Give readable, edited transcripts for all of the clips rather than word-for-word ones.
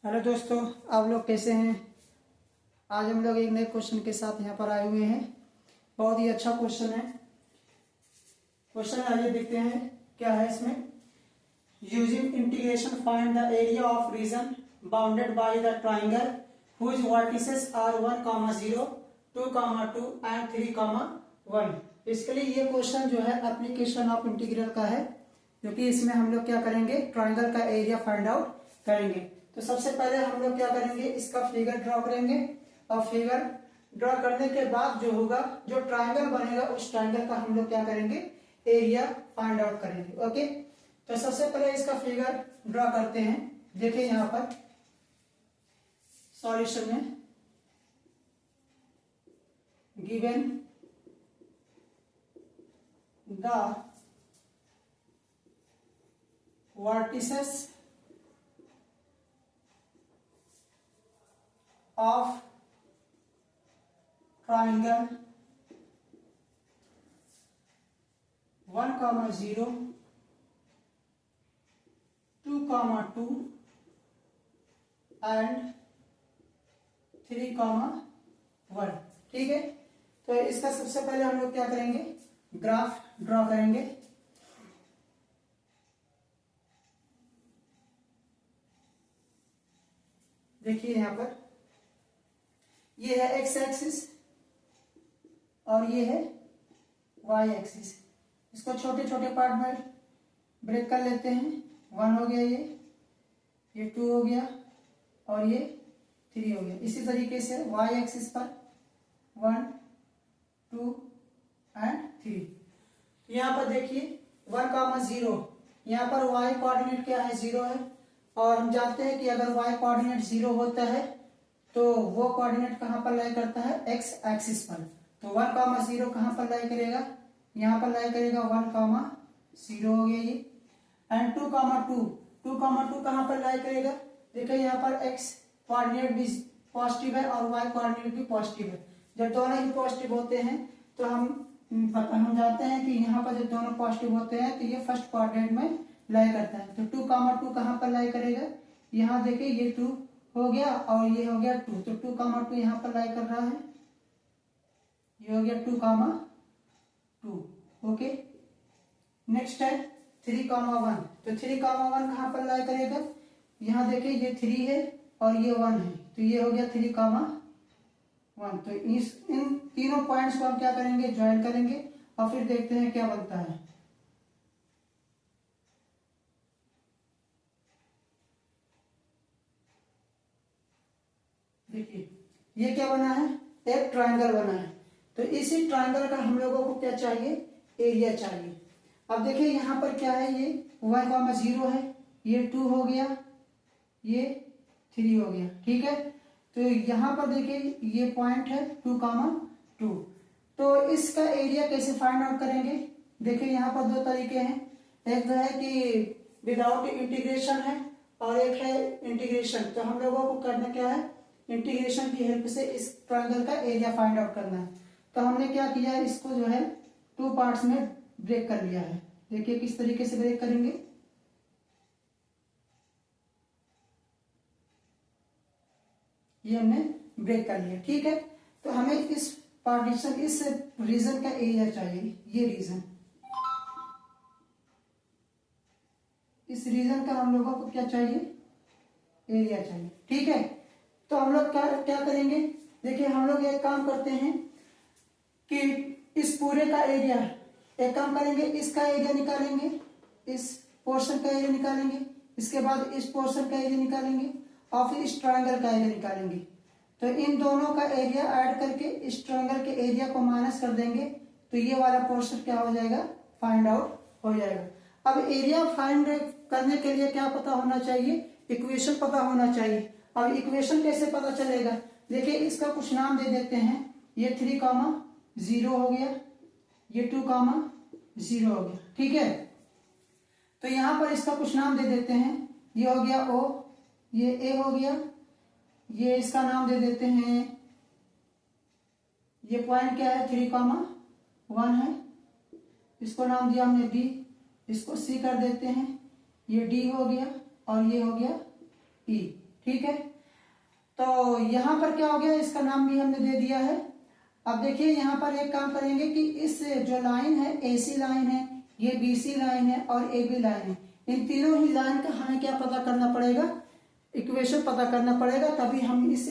Hello दोस्तों, आप लोग कैसे हैं। आज हम लोग एक नए क्वेश्चन के साथ यहाँ पर आए हुए हैं। बहुत ही अच्छा क्वेश्चन है। क्वेश्चन आइए देखते हैं क्या है इसमें। Using integration find the area of region bounded by the triangle whose vertices are 1, 0, 2, 2 and 3, 1। इसके लिए ये क्वेश्चन जो है एप्लीकेशन ऑफ इंटीग्रल का है, क्योंकि इसमें हम लोग क्या करेंगे, ट्राइंगल का एरिया फाइंड आउट करेंगे। तो सबसे पहले हम लोग क्या करेंगे, इसका फिगर ड्रॉ करेंगे और फिगर ड्रॉ करने के बाद जो होगा, जो ट्राइंगल बनेगा उस ट्राइंगल का हम लोग क्या करेंगे, एरिया फाइंड आउट करेंगे। ओके, तो सबसे पहले इसका फिगर ड्रॉ करते हैं। देखिए यहां पर सॉल्यूशन में given the vertices of triangle 1, 0, 2, 2 and 3, 1। ठीक है, तो इसका सबसे पहले हम लोग क्या करेंगे, ग्राफ ड्रॉ करेंगे। देखिए यहां पर ये है एक्स एक्सिस और ये है वाई एक्सिस। इसको छोटे छोटे पार्ट में ब्रेक कर लेते हैं। 1 हो गया, ये 2 हो गया और ये 3 हो गया। इसी तरीके से वाई एक्सिस पर 1, 2 एंड 3। यहाँ पर देखिए 1, 0, यहाँ पर वाई कोऑर्डिनेट क्या है, 0 है। और हम जानते हैं कि अगर वाई कोऑर्डिनेट 0 होता है तो वो कोऑर्डिनेट कहां पर लाई करता है, एक्स एक्सिस पर। तो 1, 0 कहां पर लाई करेगा, यहां पर लाई करेगा 1, 0 हो गया ये। एंड 2, 2 कहां पर लाई करेगा, देखिए यहाँ पर एक्स कोऑर्डिनेट भी पॉजिटिव है और वाई कोऑर्डिनेट भी पॉजिटिव है। जब दोनों ही पॉजिटिव होते हैं तो हम जानते हैं कि यहाँ पर जब दोनों पॉजिटिव होते हैं तो ये फर्स्ट कोऑर्डिनेट में लाई करता है। तो 2, 2 कहां पर लाई करेगा, यहाँ देखिए ये 2 हो गया और ये हो गया 2, तो 2, 2 यहाँ पर लाई कर रहा है। ये हो गया 2, 2। ओके, नेक्स्ट है 3, 1। तो 3, 1 कहां पर लाई करेगा, यहाँ देखिए ये 3 है और ये 1 है, तो ये हो गया 3, 1। तो इन तीनों पॉइंट्स को हम क्या करेंगे, ज्वाइन करेंगे और फिर देखते हैं क्या बनता है। देखिए ये क्या बना है, एक ट्रायंगल बना है। तो इसी ट्रायंगल का हम लोगों को क्या चाहिए, एरिया चाहिए। अब देखिए यहाँ पर क्या है, ये 1, 0 है, ये 2 हो गया, ये 3 हो गया। ठीक है, तो यहाँ पर देखिए ये पॉइंट है 2, 2। तो इसका एरिया कैसे फाइंड आउट करेंगे, देखिए यहाँ पर दो तरीके हैं। एक तो है कि विदाउट इंटीग्रेशन है और एक है इंटीग्रेशन। तो हम लोगों को करना क्या है, इंटीग्रेशन की हेल्प से इस ट्रायंगल का एरिया फाइंड आउट करना है। तो हमने क्या किया है, इसको जो है 2 पार्ट्स में ब्रेक कर लिया है। देखिए किस तरीके से ब्रेक करेंगे, ये हमने ब्रेक कर लिया। ठीक है, तो हमें इस पार्टीशन, इस रीजन का एरिया चाहिए। ये रीजन, इस रीजन का हम लोगों को क्या चाहिए, एरिया चाहिए। ठीक है, तो हम लोग क्या करेंगे, देखिए हम लोग एक काम करते हैं कि इस पूरे का एरिया, एक काम करेंगे, इसका एरिया निकालेंगे, इस पोर्शन का एरिया निकालेंगे, इसके बाद इस पोर्शन का एरिया निकालेंगे और फिर इस ट्रायंगल का एरिया निकालेंगे। तो इन दोनों का एरिया ऐड करके इस ट्रायंगल के एरिया को माइनस कर देंगे, तो ये वाला पोर्शन क्या हो जाएगा, फाइंड आउट हो जाएगा। अब एरिया फाइंड करने के लिए क्या पता होना चाहिए, इक्वेशन पता होना चाहिए। अब इक्वेशन कैसे पता चलेगा, देखिए इसका कुछ नाम दे देते हैं। ये 3, 0 हो गया, ये 2, 0 हो गया। ठीक है, तो यहां पर इसका कुछ नाम दे देते हैं। ये हो गया O, ये A हो गया, ये इसका नाम दे देते हैं, ये पॉइंट क्या है, 3, 1 है, इसको नाम दिया हमने B, इसको C कर देते हैं। ये D हो गया और ये हो गया E। ठीक है, तो यहाँ पर क्या हो गया, इसका नाम भी हमने दे दिया है। अब देखिए यहाँ पर एक काम करेंगे कि इस जो लाइन है, AC लाइन है, ये BC लाइन है और AB लाइन है, इन तीनों ही लाइन का हमें क्या पता करना पड़ेगा, इक्वेशन पता करना पड़ेगा, तभी हम इस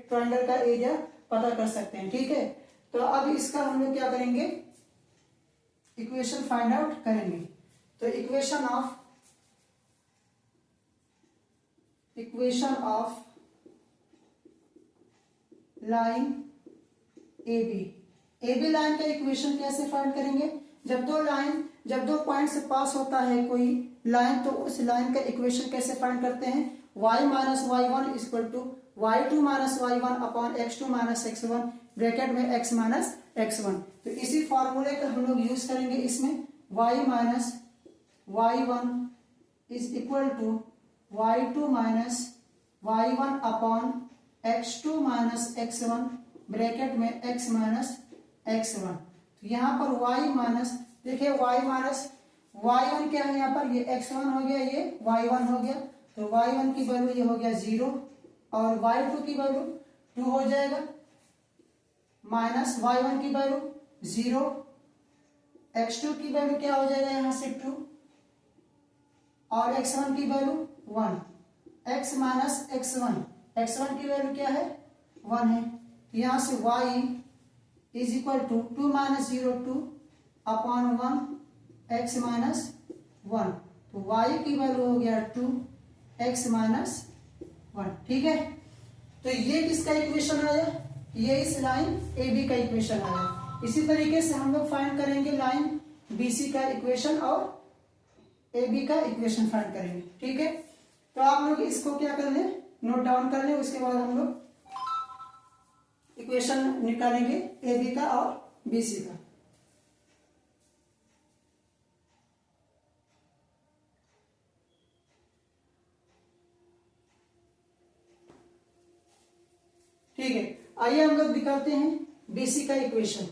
ट्रायंगल का एरिया पता कर सकते हैं। ठीक है, तो अब इसका हम लोग क्या करेंगे, इक्वेशन फाइंड आउट करेंगे। तो equation of line AB line का इक्वेशन कैसे फाइंड करेंगे, जब दो पॉइंट से पास होता है कोई लाइन, तो उस लाइन का इक्वेशन कैसे फाइंड करते हैं, y minus y1 equal to y2 minus y1 upon x2 minus x1 bracket में x माइनस x1। तो इसी फॉर्मूले का हम लोग यूज करेंगे इसमें, y minus y1 is equal to y2 minus y1 upon x2 minus x1 bracket में x माइनस x1। तो यहाँ पर y माइनस, देखिए y माइनस y1 क्या है, यहाँ पर ये x1 हो गया, ये y1 हो गया, तो y1 की वैल्यू ये हो गया 0 और y2 की वैल्यू 2 हो जाएगा, माइनस y1 की वैल्यू 0, x2 की वैल्यू क्या हो जाएगा यहाँ से 2 और x1 की वैल्यू 1, x माइनस x1 की वैल्यू क्या है 1 है, यहाँ से y is equal to 2 minus 0 2 upon 1 x minus 1, तो y की वैल्यू हो गया 2 x माइनस 1। ठीक है, तो ये किसका इक्वेशन आया, ये इस लाइन AB का इक्वेशन आया। इसी तरीके से हम लोग फाइंड करेंगे लाइन BC का इक्वेशन और AB का इक्वेशन फाइंड करेंगे। ठीक है, तो आप लोग इसको क्या कर लें, नोट डाउन कर लें, उसके बाद हम लोग इक्वेशन निकालेंगे AB का और BC का। ठीक है, आइए हम लोग निकालते हैं BC का इक्वेशन।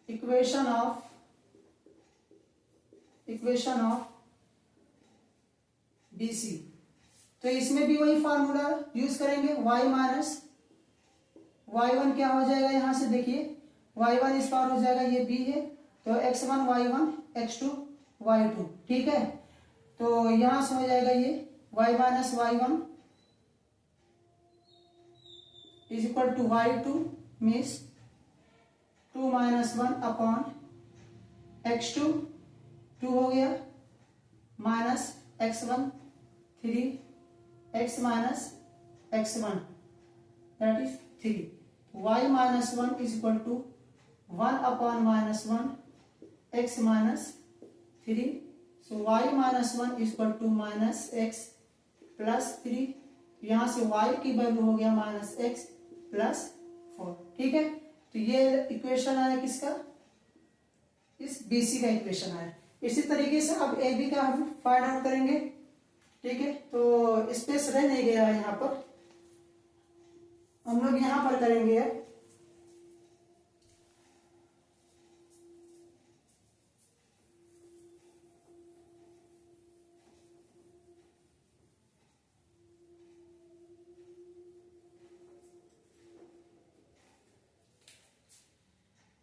इक्वेशन ऑफ BC, तो इसमें भी वही फार्मूला यूज करेंगे, y माइनस y1 क्या हो जाएगा, यहां से देखिए y1 इस पार हो जाएगा, ये b है, तो x1 y1 x2 y2। ठीक है, तो यहां से हो जाएगा ये y minus y1 is equal to y2 means 2 minus 1 upon x2 2 हो गया minus x1 3 x minus x1 that is 3, y minus 1 is equal to 1 upon minus 1 x minus 3, so y minus 1 is equal to minus x plus 3, यहां से y की value हो गया minus x plus 4। ठीक है, तो ये इक्वेशन आया किसका, इस BC का इक्वेशन आया। इसी तरीके से अब AB का हम फाइंड आउट करेंगे। ठीक है, तो स्पेस रह नहीं गया है, यहाँ पर हम लोग यहाँ पर करेंगे अब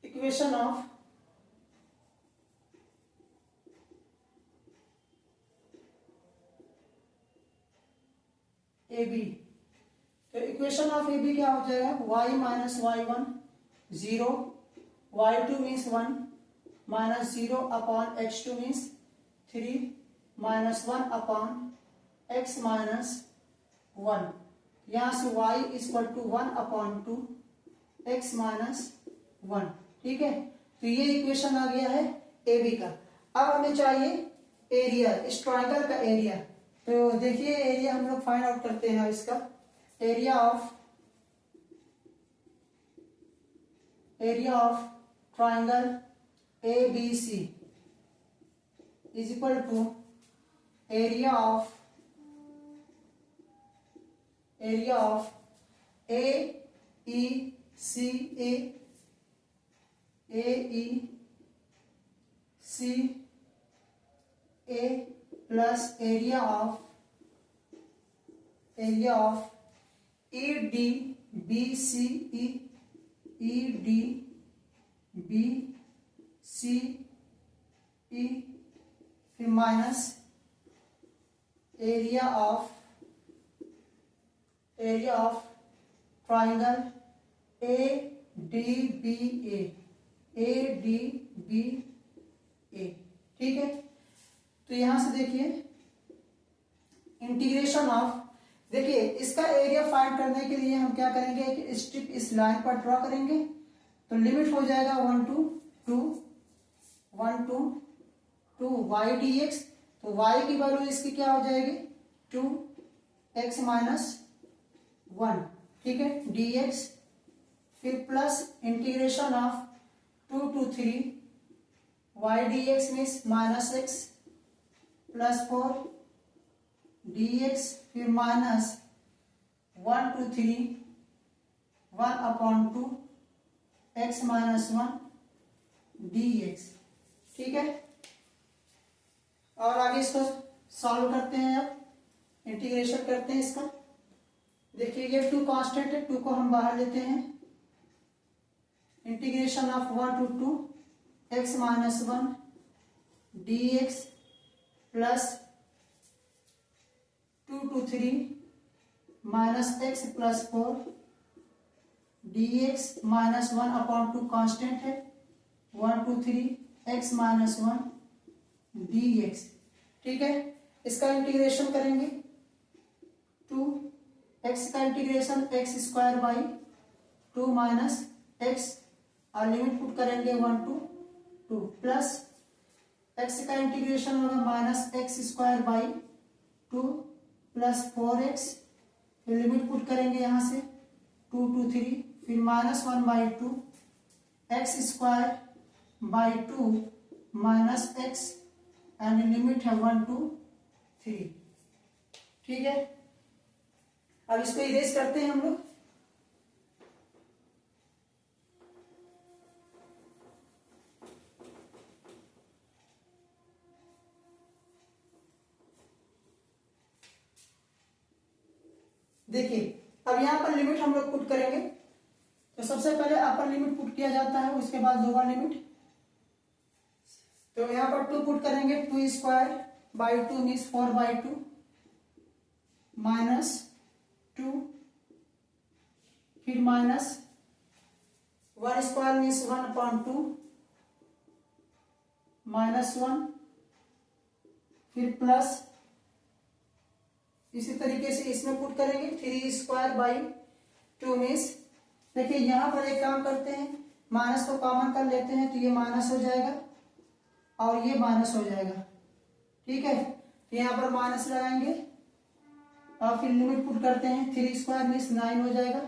इक्वेशन ऑफ AB। तो इक्वेशन ऑफ AB क्या हो जाएगा, y minus y1 0, y2 means 1 minus 0 upon x2 means 3 minus 1 upon x minus 1, यहाँ से y equal to 1 upon 2 x minus 1। ठीक है, तो ये इक्वेशन आ गया है AB का। अब हमें चाहिए एरिया, इस ट्रायंगल का एरिया। तो देखिए एरिया हम लोग फाइंड आउट करते हैं इसका, area of triangle ABC is equal to area of AECA A plus area of E D B C E D B C E, फिर minus area of triangle A D B A, ठीक है। तो यहां से देखिए integration of, देखिए इसका area find करने के लिए हम क्या करेंगे, एक स्ट्रिप इस लाइन पर ड्रॉ करेंगे, तो लिमिट हो जाएगा 1 to y dx, तो y की वैल्यू इसकी क्या हो जाएगी 2x माइनस 1, ठीक है, dx, फिर plus integration of 2 to 3 y dx means minus x plus 4 dx, फिर minus 1 to 3 1/2 x minus 1 dx, ठीक है। और आगे इसको सॉल्व करते हैं, अब इंटीग्रेशन करते हैं इसका। देखिए ये 2 कांस्टेंट है, 2 को हम बाहर लेते हैं, integration of 1 to 2 x minus 1 dx plus 2 to 3 minus x plus 4 dx minus 1/2 constant है 1 to 3 x माइनस 1 dx, ठीक है। इसका इंटीग्रेशन करेंगे 2x का integration x square by 2 minus x, और लिमिट पुट करेंगे 1 to 2 प्लस x का integration होगा minus x square by 2 plus 4x, फिर लिमिट पुट करेंगे यहाँ से 2 to 3, फिर minus 1/2 x square by 2 minus x, and limit है 1 to 3, ठीक है। अब इसको इरेज करते हैं हम लोग, देखिए अब यहां पर लिमिट हम लोग पुट करेंगे, तो सबसे पहले अपर लिमिट पुट किया जाता है, उसके बाद लोअर लिमिट। तो यहां पर 2 पुट करेंगे, 2 स्क्वायर बाई 2 मीन्स 4/2 माइनस 2, फिर माइनस 1 स्क्वायर मीन्स 1/2 माइनस 1, फिर प्लस, इसी तरीके से इसमें पुट करेंगे 3 स्क्वायर बाई 2 मीन्स, देखिए यहां पर एक काम करते हैं, माइनस को कॉमन कर लेते हैं, तो ये माइनस हो जाएगा और ये माइनस हो जाएगा, ठीक है। तो यहाँ पर माइनस लगाएंगे और फिर लिमिट पुट करते हैं, 3 स्क्वायर मीन्स 9 हो जाएगा,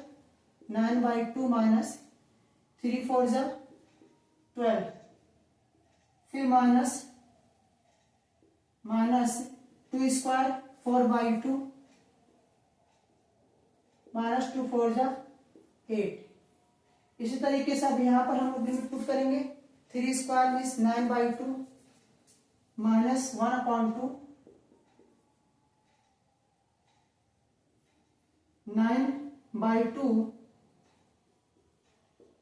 9/2 माइनस 3 4 जा 12, फिर माइनस 2 स्क्वायर 4/2 माइनस 2 4 जा 8। इसी तरीके से अब यहाँ पर हम लोग लिमिट पुट करेंगे, 3 स्क्वायर मीन्स 9/2 माइनस 1/2 9/2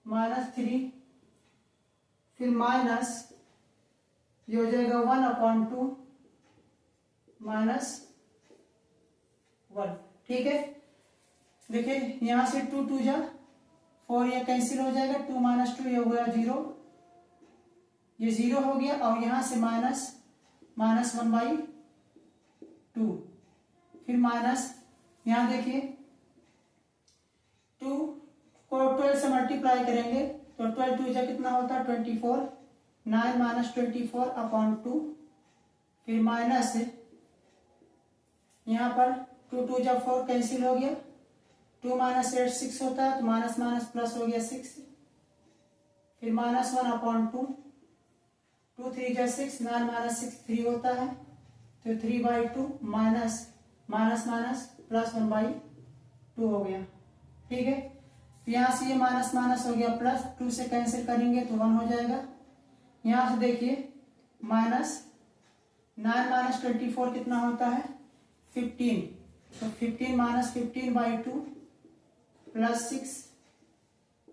माइनस 3, फिर माइनस ये हो जाएगा 1/2 माइनस 1, ठीक है। देखिए यहां से 2 2 जा 4, ये कैंसिल हो जाएगा, 2 माइनस 2 ये हो गया 0, ये 0 हो गया, और यहां से माइनस 1/2, फिर माइनस, यहां देखिए 2 को 12 से मल्टीप्लाई करेंगे, तो 12 2 जा कितना होता है 24, 9 माइनस 24/2, फिर माइनस यहाँ पर 2 2 जा 4 कैंसिल हो गया, 2 माइनस 8 6 होता है, तो माइनस माइनस प्लस हो गया 6, फिर माइनस 1/2, 2 3 जा 6, 9 माइनस 6 3 होता है, तो 3/2 माइनस माइनस माइनस प्लस 1/2 हो गया, ठीक है। यहाँ से ये माइनस माइनस हो गया प्लस, 2 से कैंसिल करेंगे तो 1 हो जाएगा। यहाँ से देखिए माइनस 9 माइनस 24 कितना होता है 15, तो 15 माइनस 15/2 प्लस 6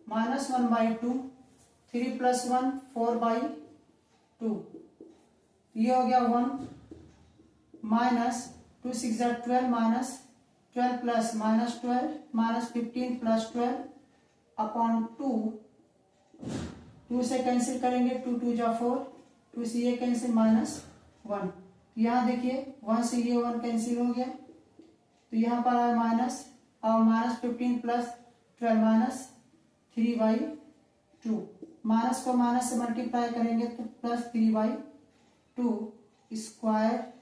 माइनस 1/2, 3 + 1 4/2, ये हो गया 1 minus 2 6 12 minus 12 plus minus 12 minus 15 plus 12 upon 2, 2 से कैंसिल करेंगे 2 2 जा 4, 2 से ये कैंसिल माइनस 1, यहाँ देखिए 1 से ये 1 कैंसिल हो गया, तो यहाँ पर आया माइनस, और माइनस 15 प्लस 12 माइनस 3/2, माइनस को माइनस से मल्टीप्लाई करेंगे तो प्लस 3/2 स्क्वायर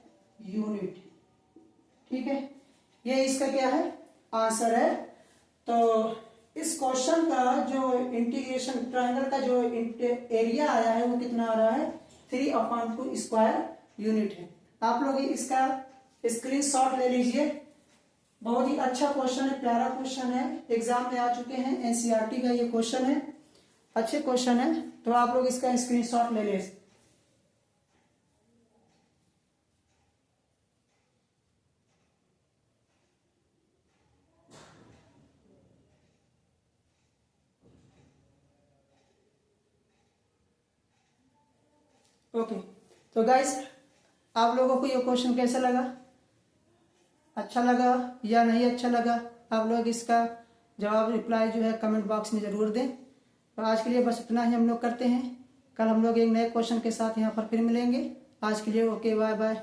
यूनिट। ठीक है, ये इसका क्या है आंसर है। तो इस क्वेश्चन का जो इंटीग्रेशन ट्रायंगल का जो एरिया आया है वो कितना आ रहा है 3/2 स्क्वायर यूनिट है। आप लोग इसका स्क्रीनशॉट ले लीजिए, बहुत ही अच्छा क्वेश्चन है, प्यारा क्वेश्चन है, एग्जाम में आ चुके हैं, एनसीईआरटी का ये क्वेश्चन है, अच्छे क्वेश्चन है, तो आप लोग इसका स्क्रीनशॉट ले लें। ओके, तो गाइस आप लोगों को ये क्वेश्चन कैसा लगा, अच्छा लगा या नहीं अच्छा लगा, आप लोग इसका जवाब रिप्लाई जो है कमेंट बॉक्स में ज़रूर दें। तो आज के लिए बस इतना ही हम लोग करते हैं, कल हम लोग एक नए क्वेश्चन के साथ यहाँ पर फिर मिलेंगे। आज के लिए ओके, बाय बाय।